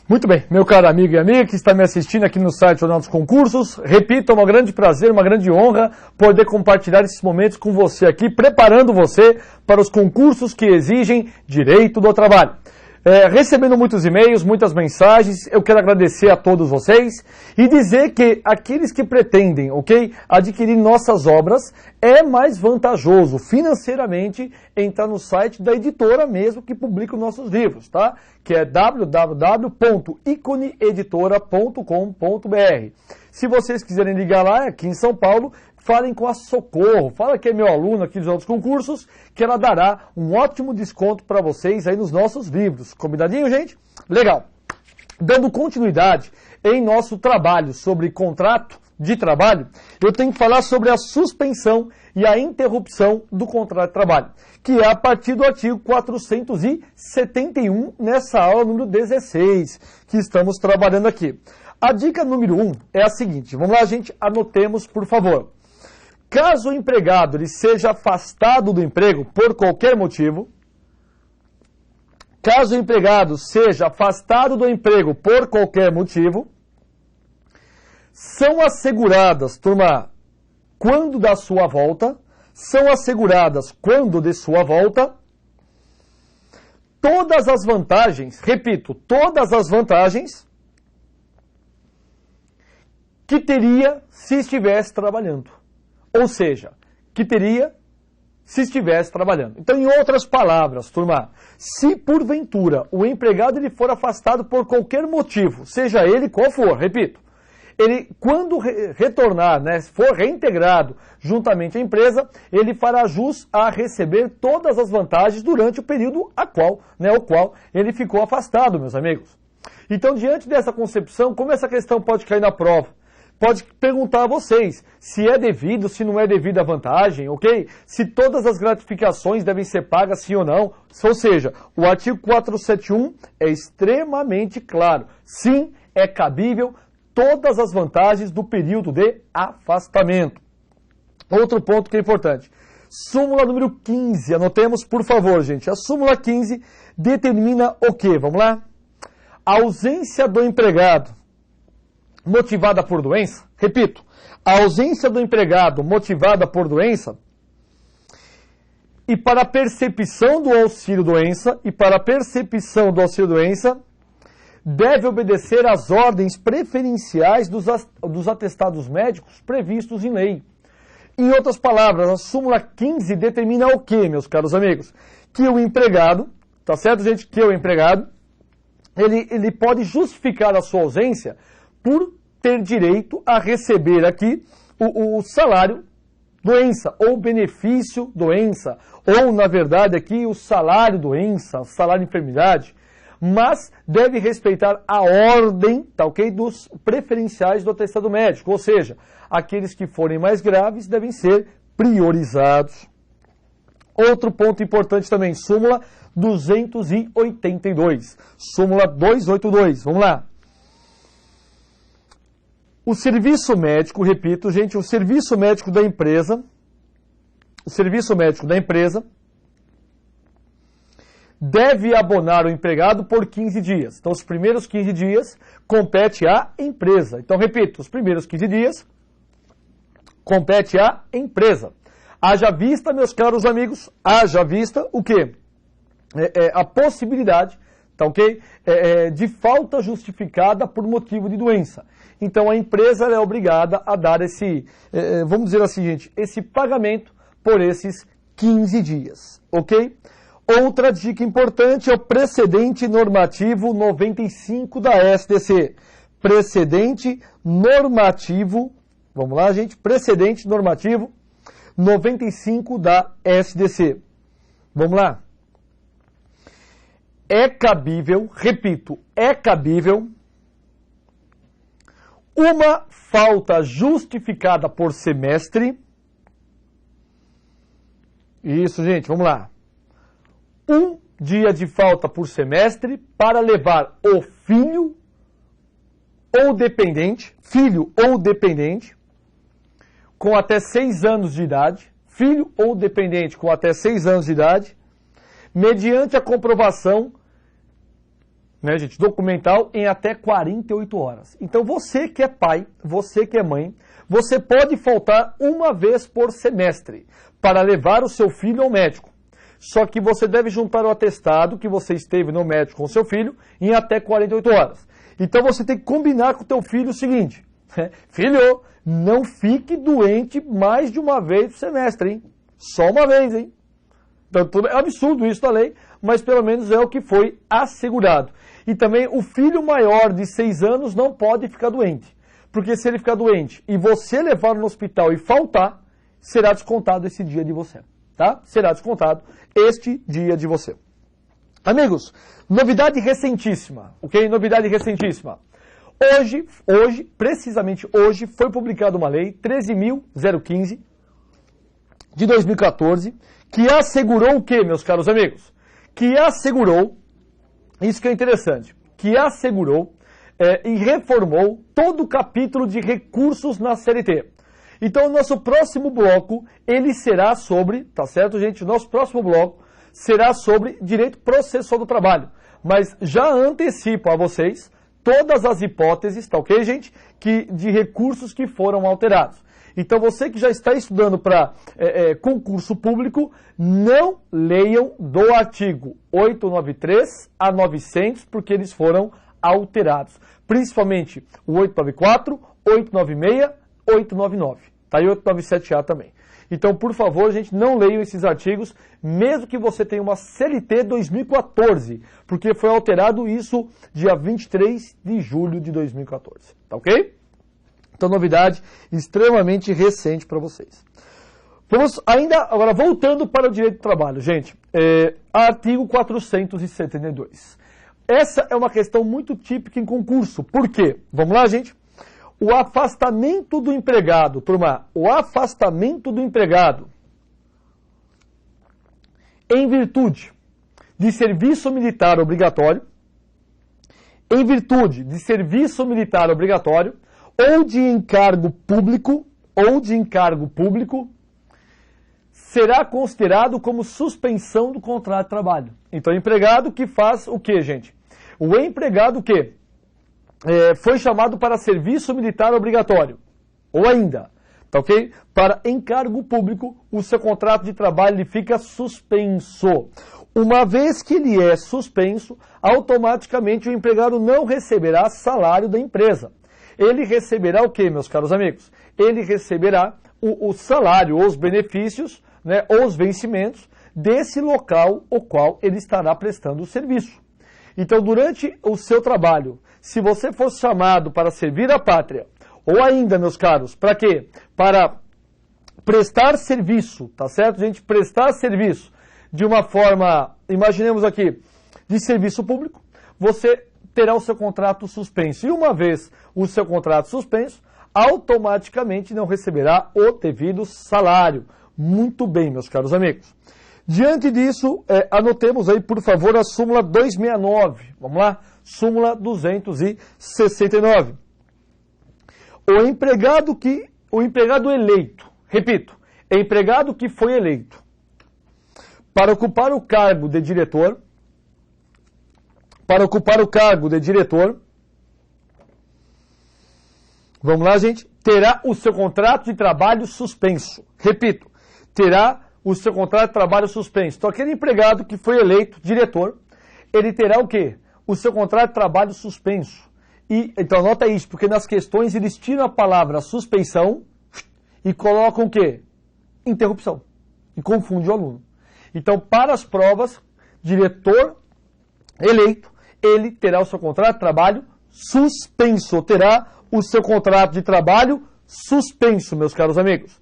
Muito bem, meu caro amigo e amiga que está me assistindo aqui no site Jornal dos Concursos, repito, é um grande prazer, uma grande honra poder compartilhar esses momentos com você aqui, preparando você para os concursos que exigem direito do trabalho. Recebendo muitos e-mails, muitas mensagens, eu quero agradecer a todos vocês e dizer que aqueles que pretendem, adquirir nossas obras, é mais vantajoso financeiramente entrar no site da editora mesmo que publica os nossos livros, tá? Que é www.iconeeditora.com.br. Se vocês quiserem ligar lá, aqui em São Paulo, falem com a Socorro, fala que é meu aluno aqui dos outros concursos, que ela dará um ótimo desconto para vocês aí nos nossos livros. Combinadinho, gente? Legal. Dando continuidade em nosso trabalho sobre contrato de trabalho, eu tenho que falar sobre a suspensão e a interrupção do contrato de trabalho, que é a partir do artigo 471, nessa aula número 16, que estamos trabalhando aqui. A dica número 1 é a seguinte, vamos lá, gente, anotemos, por favor. Caso o empregado ele seja afastado do emprego por qualquer motivo, caso o empregado seja afastado do emprego por qualquer motivo, são asseguradas, turma, quando da sua volta, são asseguradas quando de sua volta, todas as vantagens, repito, todas as vantagens que teria se estivesse trabalhando. Ou seja, que teria se estivesse trabalhando. Então, em outras palavras, turma, se porventura o empregado ele for afastado por qualquer motivo, seja ele qual for, repito, ele quando retornar, for reintegrado juntamente à empresa, ele fará jus a receber todas as vantagens durante o período o qual ele ficou afastado, meus amigos. Então, diante dessa concepção, como essa questão pode cair na prova? Pode perguntar a vocês se é devido, se não é devido a vantagem, Se todas as gratificações devem ser pagas, sim ou não. Ou seja, o artigo 471 é extremamente claro. Sim, é cabível todas as vantagens do período de afastamento. Outro ponto que é importante. Súmula número 15, anotemos por favor, gente. A súmula 15 determina o quê? Vamos lá? A ausência do empregado motivada por doença, repito, a ausência do empregado motivada por doença e para a percepção do auxílio-doença deve obedecer às ordens preferenciais dos atestados médicos previstos em lei. Em outras palavras, a súmula 15 determina o quê, meus caros amigos? Que o empregado, tá certo, gente? Que o empregado, ele pode justificar a sua ausência por ter direito a receber aqui o salário doença, ou benefício doença, ou, na verdade, aqui o salário doença, o salário enfermidade, mas deve respeitar a ordem, dos preferenciais do atestado médico, ou seja, aqueles que forem mais graves devem ser priorizados. Outro ponto importante também, súmula 282, súmula 282, vamos lá. O serviço médico, repito, gente, o serviço médico da empresa deve abonar o empregado por 15 dias. Então, os primeiros 15 dias compete à empresa. Então, repito, os primeiros 15 dias compete à empresa. Haja vista, meus caros amigos, haja vista o quê? A possibilidade, de falta justificada por motivo de doença. Então, a empresa é obrigada a dar vamos dizer assim, gente, esse pagamento por esses 15 dias, Outra dica importante é o precedente normativo 95 da SDC. Precedente normativo, vamos lá, gente, precedente normativo 95 da SDC. Vamos lá. É cabível, repito, é cabível uma falta justificada por semestre. Isso, gente, vamos lá. Um dia de falta por semestre para levar o filho ou dependente, com até 6 anos de idade, mediante a comprovação né, gente, documental em até 48 horas. Então você que é pai, você que é mãe, você pode faltar uma vez por semestre para levar o seu filho ao médico. Só que você deve juntar o atestado que você esteve no médico com o seu filho em até 48 horas. Então você tem que combinar com o teu filho o seguinte, filho, não fique doente mais de uma vez por semestre, hein? Só uma vez, hein? Então, é absurdo isso da lei, mas pelo menos é o que foi assegurado. E também o filho maior de 6 anos não pode ficar doente. Porque se ele ficar doente e você levar no hospital e faltar, será descontado esse dia de você. Tá? Será descontado este dia de você. Amigos, novidade recentíssima, ok? Novidade recentíssima. Precisamente hoje, foi publicada uma lei, 13.015, de 2014, que assegurou o quê, meus caros amigos? Que assegurou, isso que é interessante, que assegurou e reformou todo o capítulo de recursos na CLT. Então, o nosso próximo bloco, ele será sobre, tá certo, gente? O nosso próximo bloco será sobre direito processual do trabalho. Mas já antecipo a vocês todas as hipóteses, tá ok, gente? De recursos que foram alterados. Então, você que já está estudando para concurso público, não leiam do artigo 893 a 900, porque eles foram alterados. Principalmente o 894, 896, 899, tá? E 897A também. Então, por favor, gente, não leiam esses artigos, mesmo que você tenha uma CLT 2014, porque foi alterado isso dia 23 de julho de 2014, tá ok? Então, novidade extremamente recente para vocês. Vamos ainda, agora voltando para o direito do trabalho, gente, artigo 472. Essa é uma questão muito típica em concurso. Por quê? Vamos lá, gente? O afastamento do empregado, turma, o afastamento do empregado em virtude de serviço militar obrigatório, ou de encargo público, será considerado como suspensão do contrato de trabalho. Então, o empregado que faz o quê, gente? O empregado que foi chamado para serviço militar obrigatório, ou ainda, tá ok? Para encargo público, o seu contrato de trabalho ele fica suspenso. Uma vez que ele é suspenso, automaticamente o empregado não receberá salário da empresa. Ele receberá o quê, meus caros amigos? Ele receberá o salário, os benefícios, né, ou os vencimentos desse local ao qual ele estará prestando o serviço. Então, durante o seu trabalho, se você for chamado para servir a pátria, ou ainda, meus caros, para quê? Para prestar serviço, tá certo, gente? Prestar serviço de uma forma, imaginemos aqui, de serviço público, você terá o seu contrato suspenso. E uma vez o seu contrato suspenso, automaticamente não receberá o devido salário. Muito bem, meus caros amigos. Diante disso, anotemos aí, por favor, a súmula 269. Vamos lá? Súmula 269. O empregado eleito, repito, empregado que foi eleito para ocupar o cargo de diretor, vamos lá, gente, terá o seu contrato de trabalho suspenso. Repito, terá o seu contrato de trabalho suspenso. Então, aquele empregado que foi eleito diretor, ele terá o quê? O seu contrato de trabalho suspenso. Então, anota isso, porque nas questões eles tiram a palavra suspensão e colocam o quê? Interrupção. E confunde o aluno. Então, para as provas, diretor eleito, ele terá o seu contrato de trabalho suspenso. Terá o seu contrato de trabalho suspenso, meus caros amigos.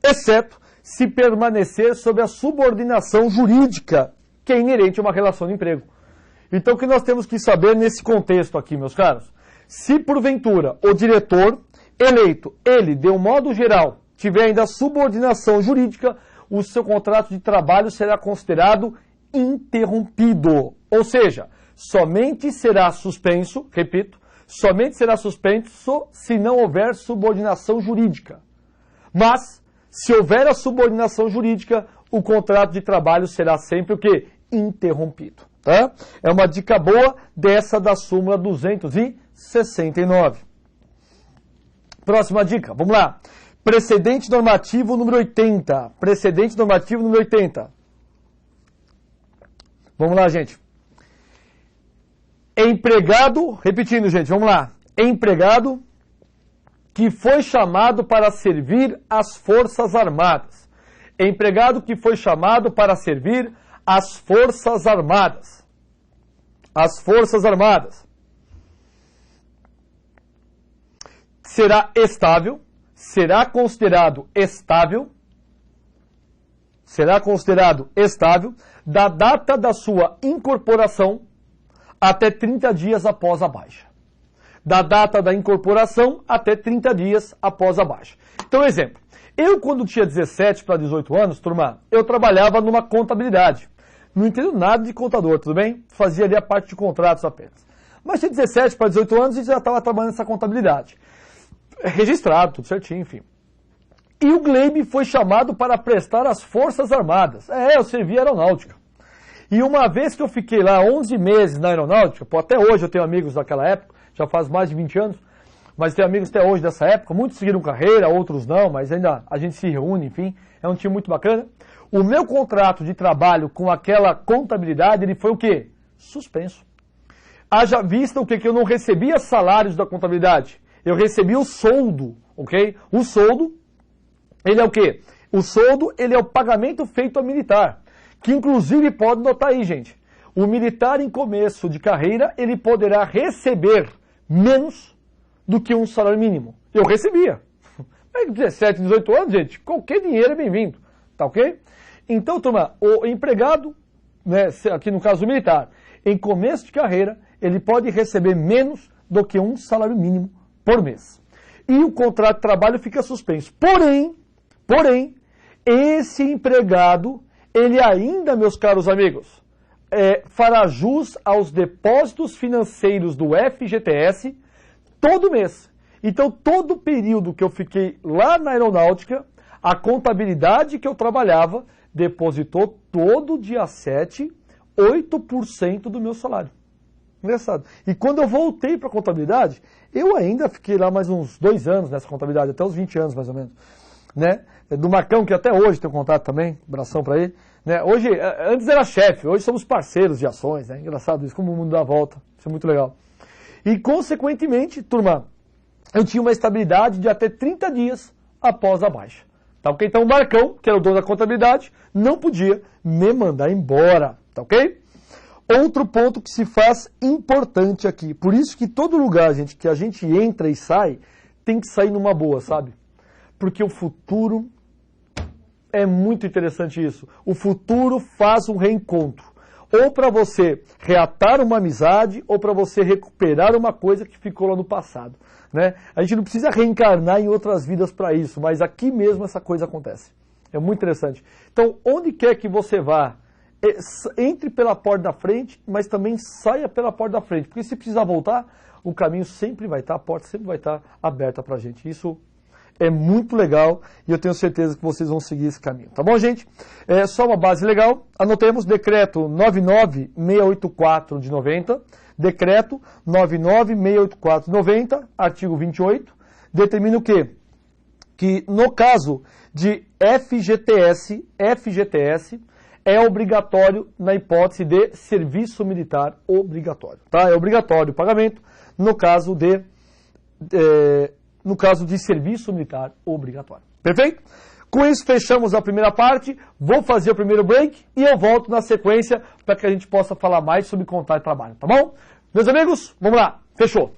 Exceto se permanecer sob a subordinação jurídica que é inerente a uma relação de emprego. Então, o que nós temos que saber nesse contexto aqui, meus caros? Se, porventura, o diretor eleito, ele, de um modo geral, tiver ainda subordinação jurídica, o seu contrato de trabalho será considerado interrompido. Ou seja, somente será suspenso, repito, somente será suspenso se não houver subordinação jurídica. Mas, se houver a subordinação jurídica, o contrato de trabalho será sempre o quê? Interrompido. Tá? É uma dica boa dessa da súmula 269. Próxima dica, vamos lá. Precedente normativo número 80. Precedente normativo número 80. Vamos lá, gente. Empregado, repetindo, gente, vamos lá. Empregado que foi chamado para servir as Forças Armadas. Empregado que foi chamado para servir as Forças Armadas. As Forças Armadas. Será estável, será considerado estável da data da sua incorporação até 30 dias após a baixa. Da data da incorporação até 30 dias após a baixa. Então, exemplo. Eu, quando tinha 17 para 18 anos, turma, eu trabalhava numa contabilidade. Não entendo nada de contador, tudo bem? Fazia ali a parte de contratos apenas. Mas tinha 17 para 18 anos e já estava trabalhando nessa contabilidade. Registrado, tudo certinho, enfim. E o Gleib foi chamado para prestar às Forças Armadas. Eu servi aeronáutica. E uma vez que eu fiquei lá 11 meses na aeronáutica, até hoje eu tenho amigos daquela época, já faz mais de 20 anos, mas tenho amigos até hoje dessa época, muitos seguiram carreira, outros não, mas ainda a gente se reúne, enfim, é um time muito bacana. O meu contrato de trabalho com aquela contabilidade, ele foi o quê? Suspenso. Haja vista o quê? Que eu não recebia salários da contabilidade. Eu recebi o soldo, ok? O soldo, ele é o quê? O soldo, ele é o pagamento feito ao militar. Que inclusive, pode notar aí, gente, o militar em começo de carreira, ele poderá receber menos do que um salário mínimo. Eu recebia. Mas 17, 18 anos, gente, qualquer dinheiro é bem-vindo. Tá ok? Então, turma, o empregado, né, aqui no caso militar, em começo de carreira, ele pode receber menos do que um salário mínimo por mês. E o contrato de trabalho fica suspenso. Porém, esse empregado, ele ainda, meus caros amigos, fará jus aos depósitos financeiros do FGTS todo mês. Então, todo o período que eu fiquei lá na aeronáutica, a contabilidade que eu trabalhava depositou todo dia 7, 8% do meu salário. Engraçado. E quando eu voltei para a contabilidade, eu ainda fiquei lá mais uns 2 anos nessa contabilidade, até uns 20 anos mais ou menos. Né? Do Marcão, que até hoje tem contato também, abração para ele. Né? Hoje, antes era chefe, hoje somos parceiros de ações. Né? Engraçado isso, como o mundo dá a volta. Isso é muito legal. E, consequentemente, turma, eu tinha uma estabilidade de até 30 dias após a baixa. Tá ok? Então o Marcão, que era o dono da contabilidade, não podia me mandar embora. Tá ok? Outro ponto que se faz importante aqui. Por isso que todo lugar, gente, que a gente entra e sai, tem que sair numa boa, sabe? Porque o futuro é muito interessante isso. O futuro faz um reencontro. Ou para você reatar uma amizade, ou para você recuperar uma coisa que ficou lá no passado. Né? A gente não precisa reencarnar em outras vidas para isso, mas aqui mesmo essa coisa acontece. É muito interessante. Então, onde quer que você vá, entre pela porta da frente, mas também saia pela porta da frente. Porque se precisar voltar, o caminho sempre vai estar, a porta sempre vai estar aberta para a gente. Isso é muito legal e eu tenho certeza que vocês vão seguir esse caminho. Tá bom, gente? Só uma base legal. Anotemos decreto 99684 de 90. Decreto 99684 de 90, artigo 28. Determina o quê? Que no caso de FGTS é obrigatório na hipótese de serviço militar obrigatório. Tá? É obrigatório o pagamento no caso de serviço militar obrigatório. Perfeito? Com isso, fechamos a primeira parte. Vou fazer o primeiro break e eu volto na sequência para que a gente possa falar mais sobre contrato de trabalho. Tá bom? Meus amigos, vamos lá. Fechou.